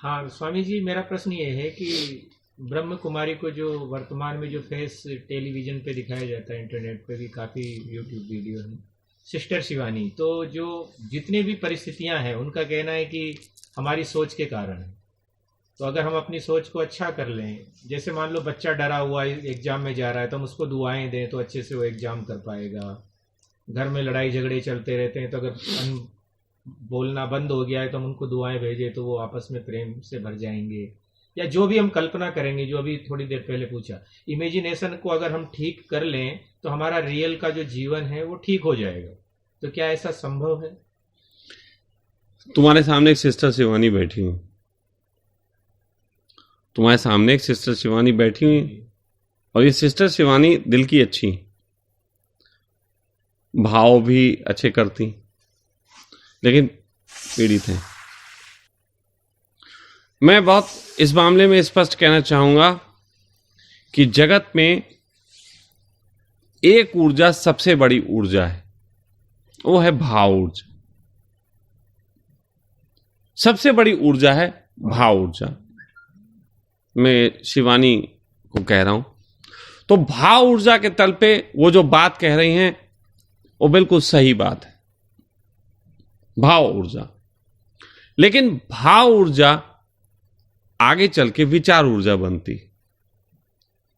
हाँ स्वामी जी, मेरा प्रश्न ये है कि ब्रह्म कुमारी को जो वर्तमान में जो फेस टेलीविजन पे दिखाया जाता है, इंटरनेट पे भी काफ़ी यूट्यूब वीडियो है, सिस्टर शिवानी, तो जो जितनी भी परिस्थितियां हैं उनका कहना है कि हमारी सोच के कारण है। तो अगर हम अपनी सोच को अच्छा कर लें, जैसे मान लो बच्चा डरा हुआ है एग्जाम में जा रहा है, तो हम उसको दुआएं दें तो अच्छे से वो एग्जाम कर पाएगा। घर में लड़ाई झगड़े चलते रहते हैं, तो अगर बोलना बंद हो गया है तो हम उनको दुआएं भेजें तो वो आपस में प्रेम से भर जाएंगे। या जो भी हम कल्पना करेंगे, जो अभी थोड़ी देर पहले पूछा, इमेजिनेशन को अगर हम ठीक कर लें तो हमारा रियल का जो जीवन है वो ठीक हो जाएगा। तो क्या ऐसा संभव है? तुम्हारे सामने एक सिस्टर शिवानी बैठी हुई, तुम्हारे सामने एक सिस्टर शिवानी बैठी हुई, और ये सिस्टर शिवानी दिल की अच्छी, भाव भी अच्छे करती, लेकिन पीड़ित हैं। मैं बहुत इस मामले में स्पष्ट कहना चाहूंगा कि जगत में एक ऊर्जा सबसे बड़ी ऊर्जा है, वो है भाव ऊर्जा। सबसे बड़ी ऊर्जा है भाव ऊर्जा। मैं शिवानी को कह रहा हूं, तो भाव ऊर्जा के तल पे वो जो बात कह रही हैं वो बिल्कुल सही बात है, भाव ऊर्जा। लेकिन भाव ऊर्जा आगे चल के विचार ऊर्जा बनती,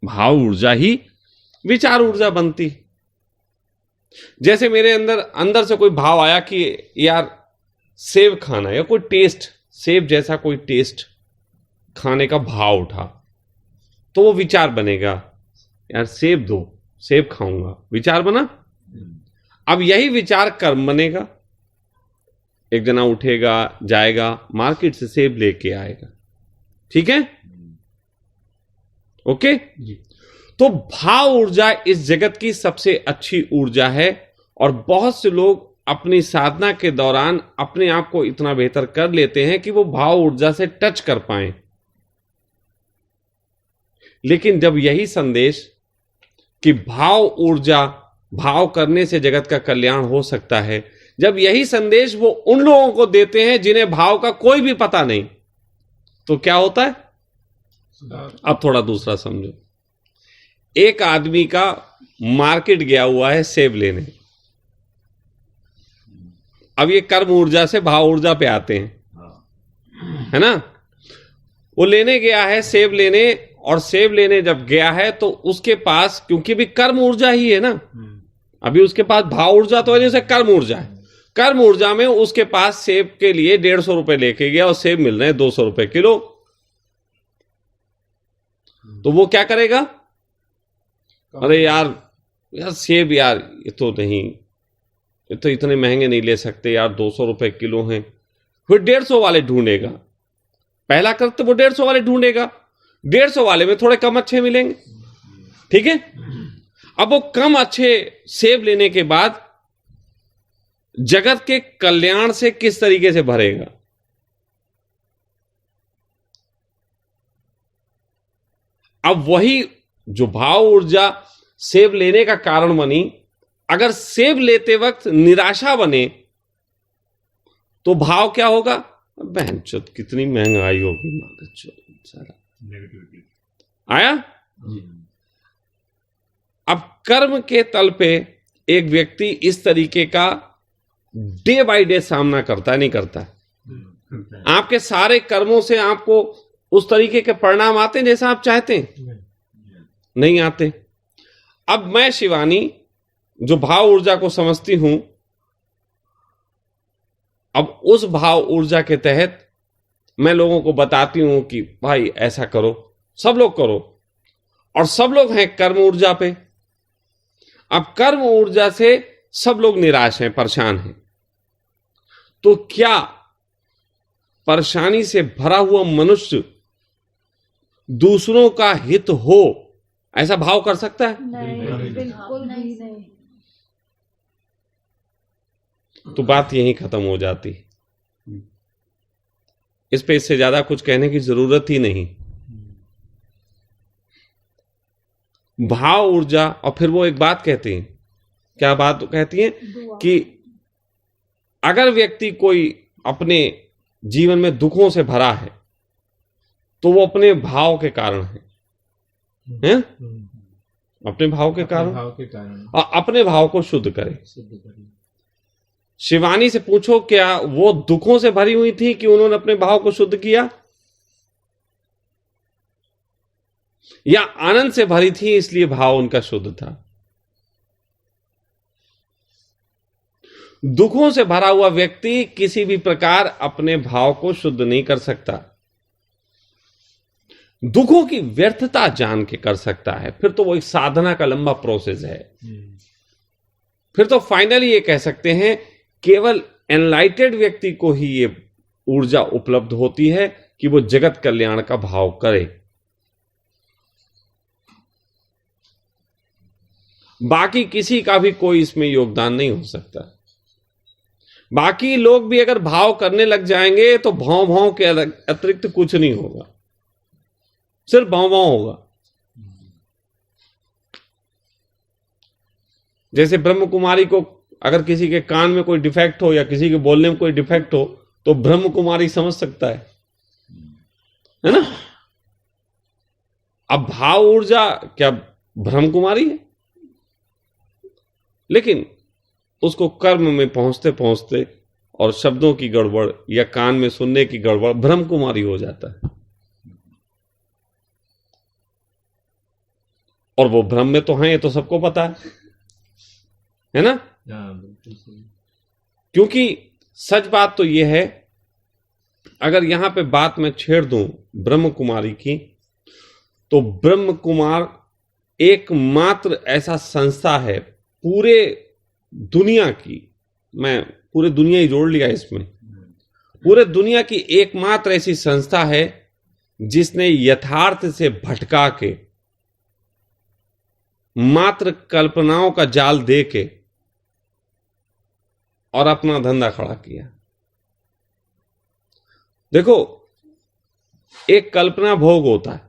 भाव ऊर्जा ही विचार ऊर्जा बनती। जैसे मेरे अंदर से कोई भाव आया कि यार सेब खाना, या कोई टेस्ट, सेब जैसा कोई टेस्ट खाने का भाव उठा, तो वो विचार बनेगा, यार सेब दो, सेब खाऊंगा, विचार बना। अब यही विचार कर्म बनेगा। एक जना उठेगा, जाएगा मार्केट से सेब लेके आएगा, ठीक है, ओके जी। तो भाव ऊर्जा इस जगत की सबसे अच्छी ऊर्जा है, और बहुत से लोग अपनी साधना के दौरान अपने आप को इतना बेहतर कर लेते हैं कि वो भाव ऊर्जा से टच कर पाए। लेकिन जब यही संदेश कि भाव ऊर्जा, भाव करने से जगत का कल्याण हो सकता है, जब यही संदेश वो उन लोगों को देते हैं जिन्हें भाव का कोई भी पता नहीं, तो क्या होता है? अब थोड़ा दूसरा समझो। एक आदमी का मार्केट गया हुआ है सेब लेने। अब ये कर्म ऊर्जा से भाव ऊर्जा पे आते हैं, है ना। वो लेने गया है सेब लेने, और सेब लेने जब गया है तो उसके पास, क्योंकि अभी कर्म ऊर्जा ही है ना, अभी उसके पास भाव ऊर्जा तो है, जैसे कर्म ऊर्जा है। कर्म ऊर्जा में उसके पास सेब के लिए 150 रुपए लेके गया, और सेब मिल रहे हैं 200 रुपए किलो। तो वो क्या करेगा? अरे यार सेब, यार ये तो नहीं, ये तो इतने महंगे नहीं ले सकते यार, 200 रुपए किलो हैं। फिर 150 वाले ढूंढेगा। पहला करते वो 150 वाले ढूंढेगा, 150 वाले में थोड़े कम अच्छे मिलेंगे, ठीक है। अब वो कम अच्छे सेब लेने के बाद जगत के कल्याण से किस तरीके से भरेगा? अब वही जो भाव ऊर्जा सेब लेने का कारण बनी, अगर सेब लेते वक्त निराशा बने तो भाव क्या होगा? बहनचोद कितनी महंगाई होगी, सारा आया। अब कर्म के तल पे एक व्यक्ति इस तरीके का डे बाय डे सामना करता है, नहीं करता है? आपके सारे कर्मों से आपको उस तरीके के परिणाम आते हैं जैसा आप चाहते हैं? नहीं आते। अब मैं शिवानी जो भाव ऊर्जा को समझती हूं, अब उस भाव ऊर्जा के तहत मैं लोगों को बताती हूं कि भाई ऐसा करो, सब लोग करो, और सब लोग हैं कर्म ऊर्जा पे। अब कर्म ऊर्जा से सब लोग निराश हैं, परेशान हैं। तो क्या परेशानी से भरा हुआ मनुष्य दूसरों का हित हो, ऐसा भाव कर सकता है? नहीं, बिल्कुल भी नहीं। तो बात यहीं खत्म हो जाती। इस पे इससे ज्यादा कुछ कहने की जरूरत ही नहीं। भाव ऊर्जा, और फिर वो एक बात कहती हैं, क्या बात कहती हैं? कि अगर व्यक्ति कोई अपने जीवन में दुखों से भरा है, तो वो अपने भाव के कारण है, अपने भाव के अपने कारण, भाव के कारण और अपने भाव को शुद्ध करे। सिद्ध करिए। शिवानी से पूछो, क्या वो दुखों से भरी हुई थी कि उन्होंने अपने भाव को शुद्ध किया, या आनंद से भरी थी इसलिए भाव उनका शुद्ध था? दुखों से भरा हुआ व्यक्ति किसी भी प्रकार अपने भाव को शुद्ध नहीं कर सकता। दुखों की व्यर्थता जान के कर सकता है, फिर तो वो एक साधना का लंबा प्रोसेस है। फिर तो फाइनली ये कह सकते हैं केवल एनलाइटेड व्यक्ति को ही ये ऊर्जा उपलब्ध होती है कि वो जगत कल्याण का भाव करे। बाकी किसी का भी कोई इसमें योगदान नहीं हो सकता। बाकी लोग भी अगर भाव करने लग जाएंगे तो भाव भाव के अतिरिक्त कुछ नहीं होगा, सिर्फ भाव भाव होगा। जैसे ब्रह्म कुमारी को अगर किसी के कान में कोई डिफेक्ट हो या किसी के बोलने में कोई डिफेक्ट हो तो ब्रह्म कुमारी समझ सकता है ना? अब भाव ऊर्जा क्या ब्रह्म कुमारी है? लेकिन उसको कर्म में पहुंचते पहुंचते और शब्दों की गड़बड़ या कान में सुनने की गड़बड़ ब्रह्म कुमारी हो जाता है, और वो ब्रह्म में तो हैं, ये तो सबको पता है ना? बिल्कुल सही। क्योंकि सच बात तो यह है, अगर यहां पे बात मैं छेड़ दूं ब्रह्म कुमारी की, तो ब्रह्म कुमार एकमात्र ऐसा संस्था है पूरे दुनिया की, मैं पूरे दुनिया ही जोड़ लिया इसमें, पूरे दुनिया की एकमात्र ऐसी संस्था है जिसने यथार्थ से भटका के मात्र कल्पनाओं का जाल दे के और अपना धंधा खड़ा किया। देखो, एक कल्पना भोग होता है,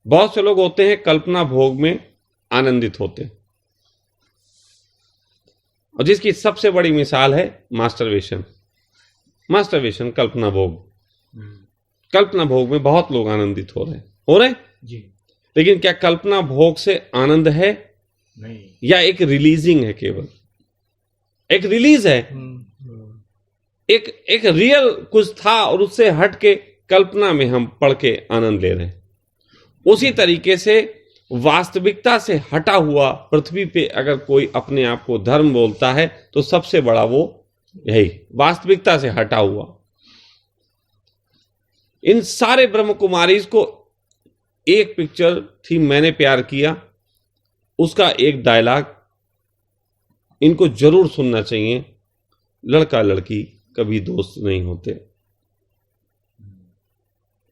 बहुत से लोग होते हैं कल्पना भोग में आनंदित होते हैं, और जिसकी सबसे बड़ी मिसाल है मास्टरबेशन। मास्टरबेशन कल्पना भोग, कल्पना भोग में बहुत लोग आनंदित हो रहे हैं जी। लेकिन क्या कल्पना भोग से आनंद है? नहीं। या एक रिलीजिंग है, केवल एक रिलीज है, एक रियल कुछ था और उससे हट के कल्पना में हम पढ़ के आनंद ले रहे हैं। उसी तरीके से वास्तविकता से हटा हुआ पृथ्वी पे अगर कोई अपने आप को धर्म बोलता है तो सबसे बड़ा वो यही वास्तविकता से हटा हुआ। इन सारे ब्रह्म कुमारीज को एक पिक्चर थी, मैंने प्यार किया, उसका एक डायलॉग इनको जरूर सुनना चाहिए। लड़का लड़की कभी दोस्त नहीं होते।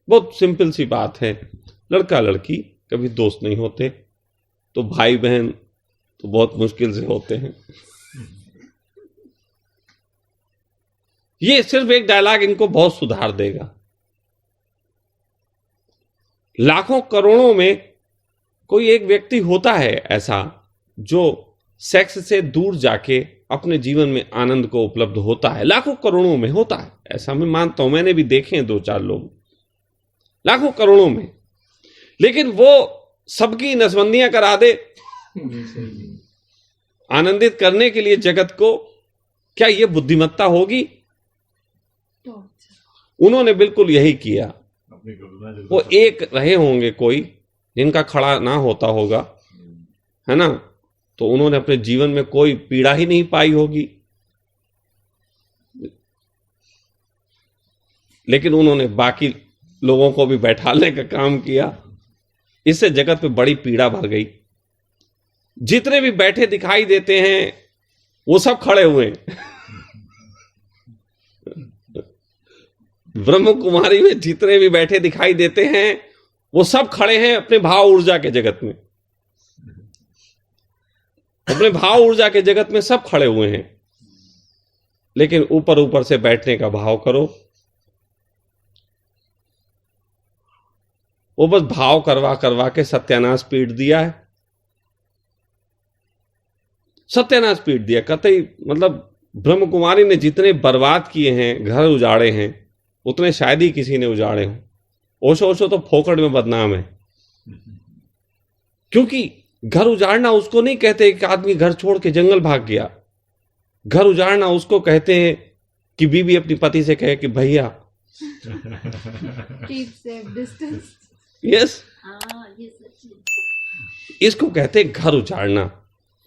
बहुत सिंपल सी बात है, लड़का लड़की कभी दोस्त नहीं होते, तो भाई बहन तो बहुत मुश्किल से होते हैं। ये सिर्फ एक डायलॉग इनको बहुत सुधार देगा। लाखों करोड़ों में कोई एक व्यक्ति होता है ऐसा जो सेक्स से दूर जाके अपने जीवन में आनंद को उपलब्ध होता है। लाखों करोड़ों में होता है ऐसा, मैं मानता हूं, मैंने भी देखे हैं 2-4 लोग, लाखों करोड़ों में। लेकिन वो सबकी नसबंदियां करा दे आनंदित करने के लिए जगत को, क्या ये बुद्धिमत्ता होगी? उन्होंने बिल्कुल यही किया। वो एक रहे होंगे कोई जिनका खड़ा ना होता होगा, है ना, तो उन्होंने अपने जीवन में कोई पीड़ा ही नहीं पाई होगी, लेकिन उन्होंने बाकी लोगों को भी बैठाने का काम किया। इससे जगत पे बड़ी पीड़ा भर गई। जितने भी बैठे दिखाई देते हैं वो सब खड़े हुए हैं। ब्रह्म कुमारी में जितने भी बैठे दिखाई देते हैं वो सब खड़े हैं अपने भाव ऊर्जा के जगत में। अपने भाव ऊर्जा के जगत में सब खड़े हुए हैं, लेकिन ऊपर ऊपर से बैठने का भाव करो। वो बस भाव करवा करवा के सत्यानाश पीट दिया है, सत्यानाश पीट दिया कतई। मतलब ब्रह्म कुमारी ने जितने बर्बाद किए हैं, घर उजाड़े हैं, उतने शायद ही किसी ने उजाड़े हों। ओशो ओशो तो फोकट में बदनाम है, क्योंकि घर उजाड़ना उसको नहीं कहते कि आदमी घर छोड़ के जंगल भाग गया। घर उजाड़ना उसको कहते हैं कि बीवी अपनी पति से कहे कि भैया कीप सेफ डिस्टेंस। यस, ये सच है। इसको कहते हैं घर उजाड़ना।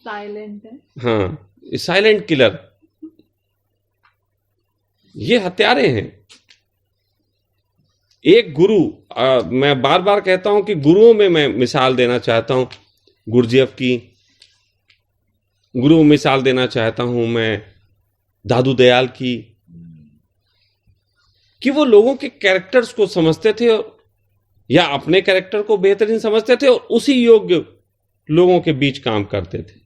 साइलेंट है। हाँ, साइलेंट किलर, ये हत्यारे हैं। एक गुरु, मैं बार बार कहता हूं कि गुरुओं में मैं मिसाल देना चाहता हूं, गुरजेफ की गुरु मिसाल देना चाहता हूं मैं, दादू दयाल की, कि वो लोगों के कैरेक्टर्स को समझते थे और या अपने कैरेक्टर को बेहतरीन समझते थे और उसी योग्य लोगों के बीच काम करते थे।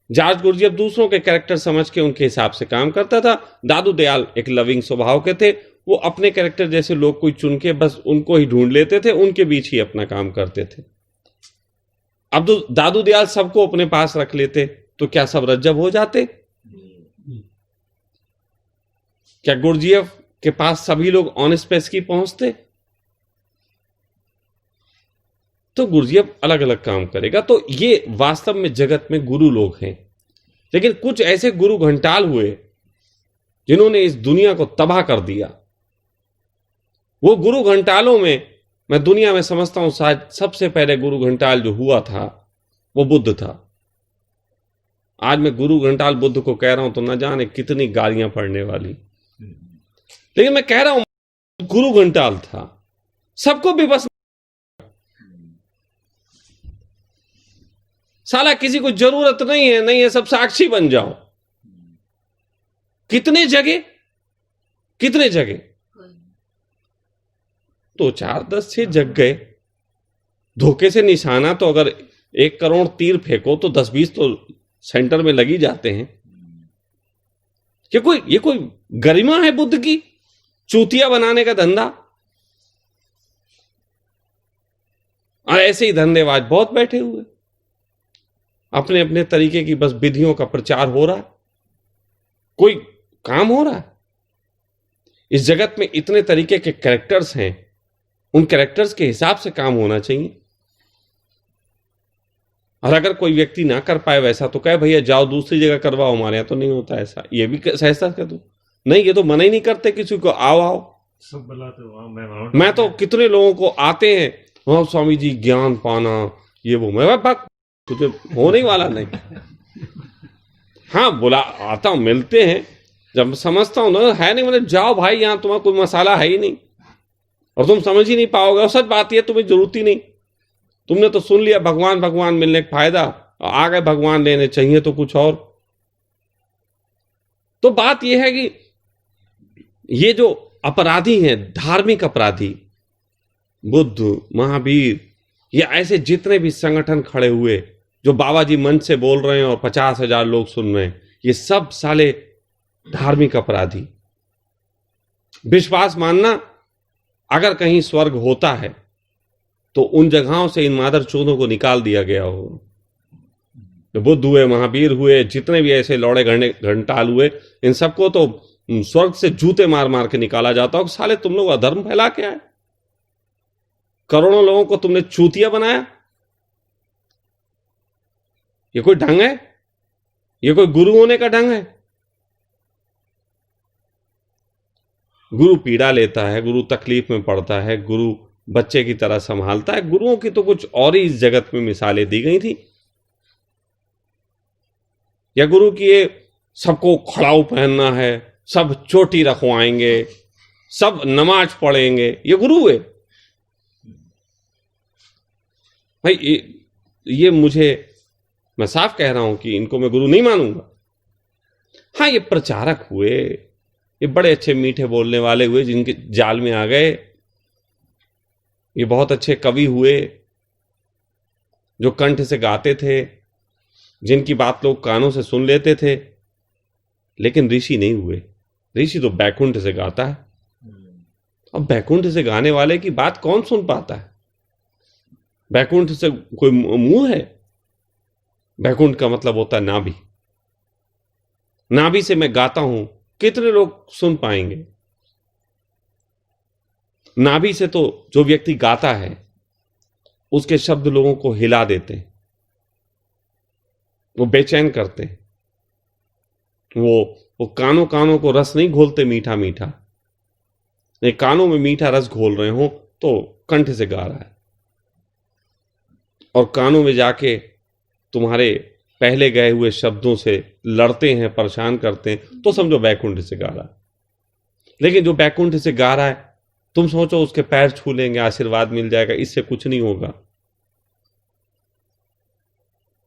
जॉर्ज गुरजेफ दूसरों के कैरेक्टर समझ के उनके हिसाब से काम करता था। दादू दयाल एक लविंग स्वभाव के थे, वो अपने कैरेक्टर जैसे लोग कोई चुन के बस उनको ही ढूंढ लेते थे, उनके बीच ही अपना काम करते थे। अब तो दादू दयाल सबको अपने पास रख लेते तो क्या सब रज्जब हो जाते? क्या गुरजेफ के पास सभी लोग ऑन स्पेस की पहुंचते? तो गुरजेफ अलग अलग काम करेगा। तो ये वास्तव में जगत में गुरु लोग हैं, लेकिन कुछ ऐसे गुरु घंटाल हुए जिन्होंने इस दुनिया को तबाह कर दिया। वो गुरु घंटालों में मैं दुनिया में समझता हूं शायद सबसे पहले गुरु घंटाल जो हुआ था वो बुद्ध था। आज मैं गुरु घंटाल बुद्ध को कह रहा हूं तो न जाने कितनी गालियां पड़ने वाली, लेकिन मैं कह रहा हूं गुरु घंटाल था। सबको भी बस साला किसी को जरूरत नहीं है सब साक्षी बन जाओ। कितने जगह 2 4 10 6 जग गए। धोखे से निशाना तो अगर 1 करोड़ तीर फेंको तो 10 20 तो सेंटर में लगी जाते हैं। ये कोई गरिमा है बुद्ध की? चूतिया बनाने का धंधा। और ऐसे ही धंधेबाज बहुत बैठे हुए, अपने अपने तरीके की बस विधियों का प्रचार हो रहा है। कोई काम हो रहा है? इस जगत में इतने तरीके के कैरेक्टर्स हैं, उन कैरेक्टर्स के हिसाब से काम होना चाहिए। और अगर कोई व्यक्ति ना कर पाए वैसा तो कहे भैया जाओ दूसरी जगह करवाओ, हमारे यहां तो नहीं होता ऐसा। ये भी सहसा कर दो। नहीं, ये तो मना ही नहीं करते किसी को, आओ सब बुलाते। मैं तो कितने लोगों को आते हैं, हाँ स्वामी जी ज्ञान पाना ये वो। मैं बात तुझे होने वाला नहीं। हाँ बुला आता हूं, मिलते हैं, जब समझता हूं ना है नहीं, मतलब जाओ भाई यहां तुम्हारा कोई मसाला है ही नहीं और तुम समझ ही नहीं पाओगे। और सच बात यह तुम्हें जरूरत ही नहीं, तुमने तो सुन लिया भगवान भगवान मिलने का फायदा, आ गए भगवान लेने, चाहिए तो कुछ और। तो बात यह है कि ये जो अपराधी हैं, धार्मिक अपराधी, बुद्ध, महावीर, ये ऐसे जितने भी संगठन खड़े हुए जो बाबा जी मंच से बोल रहे हैं और 50,000 लोग सुन रहे हैं, ये सब साले धार्मिक अपराधी। विश्वास मानना अगर कहीं स्वर्ग होता है तो उन जगहों से इन मादर चोदों को निकाल दिया गया हो। बुद्ध हुए, महावीर हुए, जितने भी ऐसे लौड़े घंटाल हुए, इन सबको तो स्वर्ग से जूते मार मार के निकाला जाता हो। साले तुम लोग अधर्म फैला के आए, करोड़ों लोगों को तुमने चूतिया बनाया। ये कोई ढंग है? ये कोई गुरु होने का ढंग है? गुरु पीड़ा लेता है, गुरु तकलीफ में पड़ता है, गुरु बच्चे की तरह संभालता है। गुरुओं की तो कुछ और ही इस जगत में मिसालें दी गई थी। या गुरु की ये सबको खड़ाऊ पहनना है, सब चोटी रखवाएंगे, सब नमाज पढ़ेंगे, ये गुरु है भाई? ये मुझे, मैं साफ कह रहा हूं कि इनको मैं गुरु नहीं मानूंगा। हाँ, ये प्रचारक हुए, ये बड़े अच्छे मीठे बोलने वाले हुए, जिनके जाल में आ गए। ये बहुत अच्छे कवि हुए जो कंठ से गाते थे, जिनकी बात लोग कानों से सुन लेते थे, लेकिन ऋषि नहीं हुए। ऋषि तो बैकुंठ से गाता है। अब बैकुंठ से गाने वाले की बात कौन सुन पाता है? बैकुंठ से कोई मुंह है? बैकुंठ का मतलब होता है नाभि। नाभि से मैं गाता हूं, कितने लोग सुन पाएंगे? नाभि से तो जो व्यक्ति गाता है उसके शब्द लोगों को हिला देते हैं, वो बेचैन करते हैं, वो कानों कानों को रस नहीं घोलते मीठा मीठा, नहीं कानों में मीठा रस घोल रहे हो तो कंठ से गा रहा है, और कानों में जाके तुम्हारे पहले गए हुए शब्दों से लड़ते हैं, परेशान करते हैं, तो समझो बैकुंठ से गा रहा है। लेकिन जो बैकुंठ से गा रहा है, तुम सोचो उसके पैर छू लेंगे, आशीर्वाद मिल जाएगा, इससे कुछ नहीं होगा।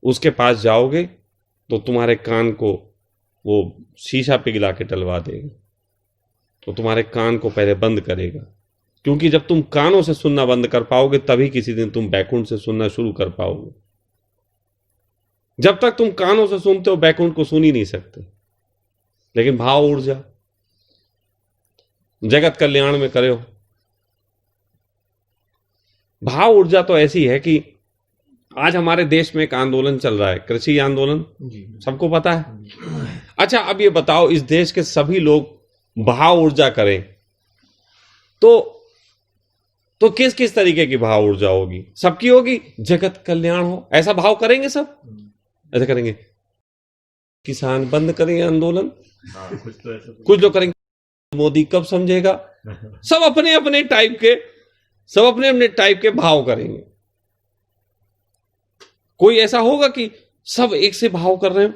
उसके पास जाओगे तो तुम्हारे कान को वो शीशा पिघला के टलवा देगा, तो तुम्हारे कान को पहले बंद करेगा, क्योंकि जब तुम कानों से सुनना बंद कर पाओगे तभी किसी दिन तुम बैकुंठ से सुनना शुरू कर पाओगे। जब तक तुम कानों से सुनते हो बैकुंठ को सुन ही नहीं सकते। लेकिन भाव ऊर्जा जगत कल्याण में करे हो। भाव ऊर्जा तो ऐसी है कि आज हमारे देश में एक आंदोलन चल रहा है, कृषि आंदोलन, सबको पता है। अच्छा, अब ये बताओ, इस देश के सभी लोग भाव ऊर्जा करें तो किस किस तरीके की भाव ऊर्जा होगी? सबकी होगी, जगत कल्याण हो, ऐसा भाव करेंगे सब, ऐसा करेंगे। किसान बंद करेंगे आंदोलन, कुछ लोग करेंगे, मोदी कब समझेगा, सब अपने अपने टाइप के भाव करेंगे। कोई ऐसा होगा कि सब एक से भाव कर रहे हो?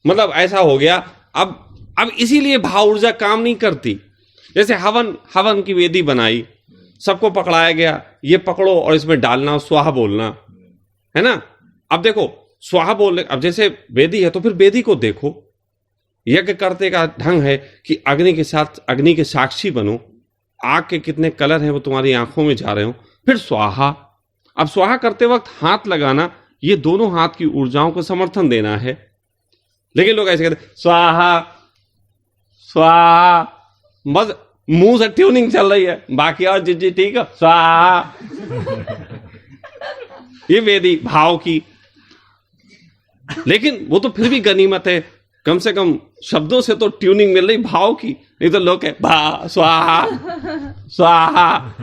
मतलब ऐसा हो गया। अब इसीलिए भाव ऊर्जा काम नहीं करती। जैसे हवन की वेदी बनाई, सबको पकड़ाया गया, ये पकड़ो और इसमें डालना, स्वाहा बोलना, है ना। अब देखो स्वाहा बोलने, अब जैसे वेदी है तो फिर वेदी को देखो, यज्ञ करते का ढंग है कि अग्नि के साथ अग्नि के साक्षी बनो, आग के कितने कलर हैं वो तुम्हारी आंखों में जा रहे हो। फिर स्वाहा, अब स्वाहा करते वक्त हाथ लगाना, ये दोनों हाथ की ऊर्जाओं को समर्थन देना है। लेकिन लोग ऐसे कहते स्वाहा स्वाहा, बस मुंह से ट्यूनिंग चल रही है, बाकी और जी ठीक है स्वाहा। ये वेदी भाव की, लेकिन वो तो फिर भी गनीमत है, कम से कम शब्दों से तो ट्यूनिंग मिल रही भाव की। नहीं तो लोग भा स्वाहा स्वाहा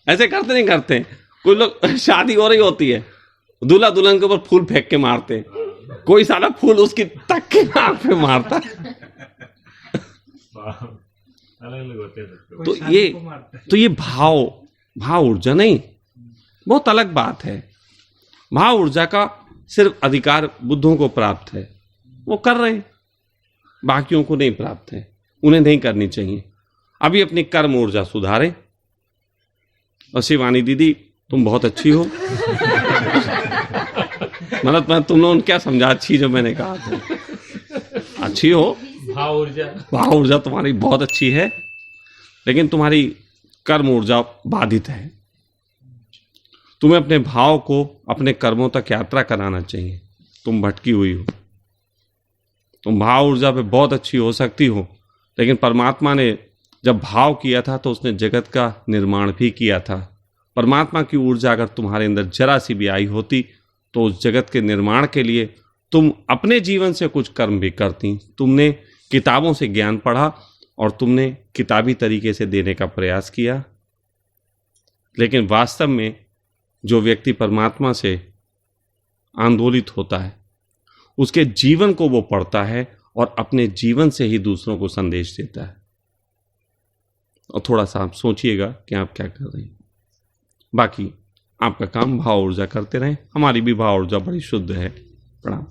ऐसे करते नहीं करते। कोई लोग शादी हो रही होती है, दूल्हा दुल्हन के ऊपर फूल फेंक के मारते हैं, कोई सारा फूल उसकी तक के नाक पे मारता है। तो ये भाव ऊर्जा नहीं, बहुत अलग बात है। भाव ऊर्जा का सिर्फ अधिकार बुद्धों को प्राप्त है, वो कर रहे हैं, बाकियों को नहीं प्राप्त है, उन्हें नहीं करनी चाहिए। अभी अपनी कर्म ऊर्जा सुधारें। और शिवानी दीदी तुम बहुत अच्छी हो। मतलब मैं तुम लोगों ने क्या समझा अच्छी, जो मैंने कहा था अच्छी हो, भाव ऊर्जा तुम्हारी बहुत अच्छी है, लेकिन तुम्हारी कर्म ऊर्जा बाधित है। तुम्हें अपने भाव को अपने कर्मों तक यात्रा कराना चाहिए। तुम भटकी हुई हो। तुम भाव ऊर्जा पे बहुत अच्छी हो सकती हो, लेकिन परमात्मा ने जब भाव किया था तो उसने जगत का निर्माण भी किया था। परमात्मा की ऊर्जा अगर तुम्हारे अंदर जरा सी भी आई होती तो उस जगत के निर्माण के लिए तुम अपने जीवन से कुछ कर्म भी करती। तुमने किताबों से ज्ञान पढ़ा और तुमने किताबी तरीके से देने का प्रयास किया, लेकिन वास्तव में जो व्यक्ति परमात्मा से आंदोलित होता है उसके जीवन को वो पढ़ता है और अपने जीवन से ही दूसरों को संदेश देता है। और थोड़ा सा आप सोचिएगा कि आप क्या कर रहे हैं। बाकी आपका काम भाव ऊर्जा करते रहें। हमारी भी भाव ऊर्जा बड़ी शुद्ध है। प्रणाम।